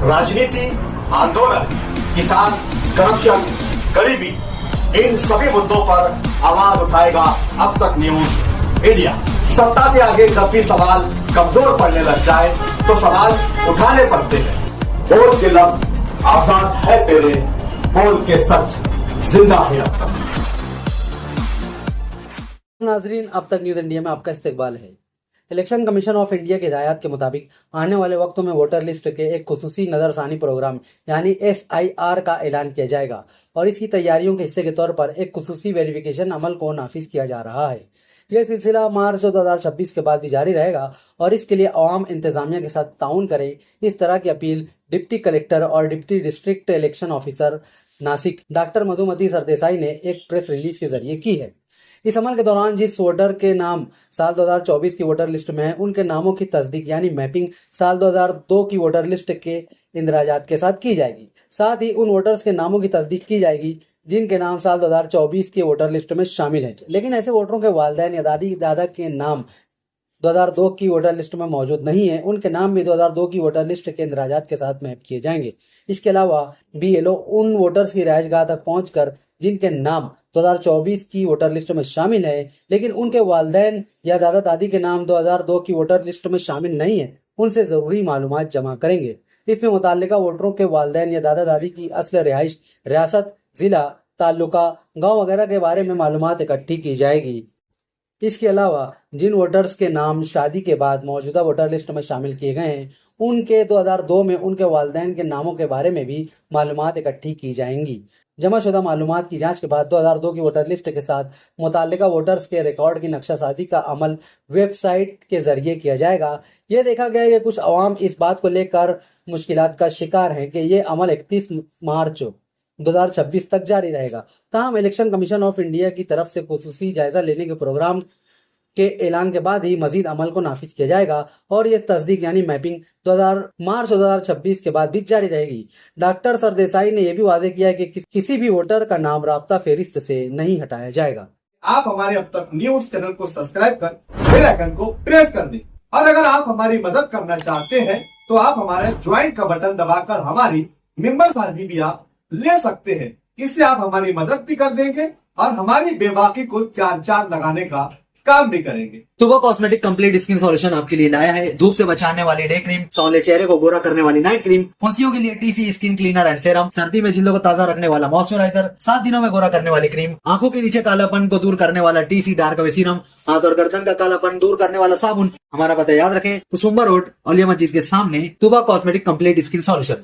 राजनीति, आंदोलन, किसान, करप्शन, गरीबी, इन सभी मुद्दों पर आवाज उठाएगा अब तक न्यूज इंडिया। सत्ता के आगे जब भी सवाल कमजोर पड़ने लग जाए तो सवाल उठाने पड़ते हैं। बोल के लफ्ज आजाद है तेरे, बोल के सच जिंदा है अब तक। नाजरीन, अब तक न्यूज इंडिया में आपका इस्तकबाल है। इलेक्शन कमीशन ऑफ इंडिया की हिदायत के मुताबिक आने वाले वक्तों में वोटर लिस्ट के एक खुसूसी नजरसानी प्रोग्राम यानी SIR का ऐलान किया जाएगा और इसकी तैयारियों के हिस्से के तौर पर एक खुसूसी वेरिफिकेशन अमल को नाफिज किया जा रहा है। यह सिलसिला मार्च 2026 के बाद भी जारी रहेगा और इसके लिए अवाम इंतजामिया के साथ ताउन करें, इस तरह की अपील डिप्टी कलेक्टर और deputy district election officer Nashik doctor Madhumati Sardesai ने एक प्रेस रिलीज के जरिए की है। इस अमल के दौरान जिस वोटर के नाम साल 2024 की वोटर लिस्ट में है उनके नामों की तस्दीक यानी मैपिंग साल 2002 की वोटर लिस्ट के इंदराजात के साथ की जाएगी। साथ ही उन वोटर्स के नामों की तस्दीक की जाएगी जिनके नाम साल 2024 के वोटर लिस्ट में शामिल हैं, लेकिन ऐसे वोटरों के वालिदैन या दादी दादा के नाम 2002 की वोटर लिस्ट में मौजूद नहीं है, उनके नाम भी 2002 की वोटर लिस्ट के इंदराजात के साथ मैप किए जाएंगे। इसके अलावा BLO उन वोटर्स की रिहायशगाह तक पहुंचकर जिनके नाम 2024 की वोटर लिस्ट में शामिल है लेकिन उनके वालिदैन या दादा दादी के नाम 2002 की वोटर लिस्ट में शामिल नहीं है, उनसे जरूरी मालूमात जमा करेंगे। इसमें मुताल्लिका वोटरों के वालिदैन या दादा दादी की असल रिहाइश, रियासत, जिला, ताल्लुका, गांव वगैरह के बारे में मालूमात इकट्ठी की जाएगी। इसके अलावा जिन वोटर्स के नाम शादी के बाद मौजूदा वोटर लिस्ट में शामिल किए गए हैं उनके 2002 में उनके वालिदैन के नामों के बारे में भी मालूमात इकट्ठी की जाएंगी। जमाशुदा मालूमात की जांच के बाद 2002 की वोटर लिस्ट के साथ मुताल्लिका वोटर्स के रिकॉर्ड की नक्शासाजी का अमल वेबसाइट के जरिए किया जाएगा। यह देखा गया कि कुछ अवाम इस बात को लेकर मुश्किलात का शिकार हैं कि यह अमल 31 मार्च 2026 तक जारी रहेगा। ताहम इलेक्शन कमीशन ऑफ इंडिया की तरफ से खुसूसी जायजा लेने के प्रोग्राम के ऐलान के बाद ही मजीद अमल को नाफिज किया जाएगा और ये तस्दीक यानी मैपिंग मार्च 2026 के बाद भी जारी रहेगी। डॉक्टर सरदेसाई ने यह भी वाजे किया कि किसी भी वोटर का नाम राब्ता फेरिस्त से नहीं हटाया जाएगा। आप हमारे अब तक न्यूज चैनल को सब्सक्राइब कर बेल आइकन को प्रेस कर दें और अगर आप हमारी मदद करना चाहते हैं तो आप हमारे ज्वाइन का बटन दबाकर हमारी मेंबर साझी भी आप ले सकते हैं। इससे आप हमारी मदद भी कर देंगे और हमारी बेबाकी को चार चांद लगाने का काम भी करेंगे। तुबा कॉस्मेटिक कंप्लीट स्किन सॉल्यूशन आपके लिए लाया है धूप से बचाने वाली डे क्रीम, सौंदर्य चेहरे को गोरा करने वाली नाइट क्रीम, फुंसियों के लिए TC skin cleaner and serum, सर्दी में जिल्दों को ताजा रखने वाला मॉइस्चराइजर, 7 दिनों में गोरा करने वाली क्रीम, आंखों के नीचे कालापन को दूर करने वाला TC डार्क वे सीरम, हाथ और गर्दन का कालापन दूर करने वाला साबुन। हमारा पता याद रखें, कुसुम्बा रोड, औलिया मस्जिद के सामने, तुबा कॉस्मेटिक कंप्लीट स्किन सॉल्यूशन।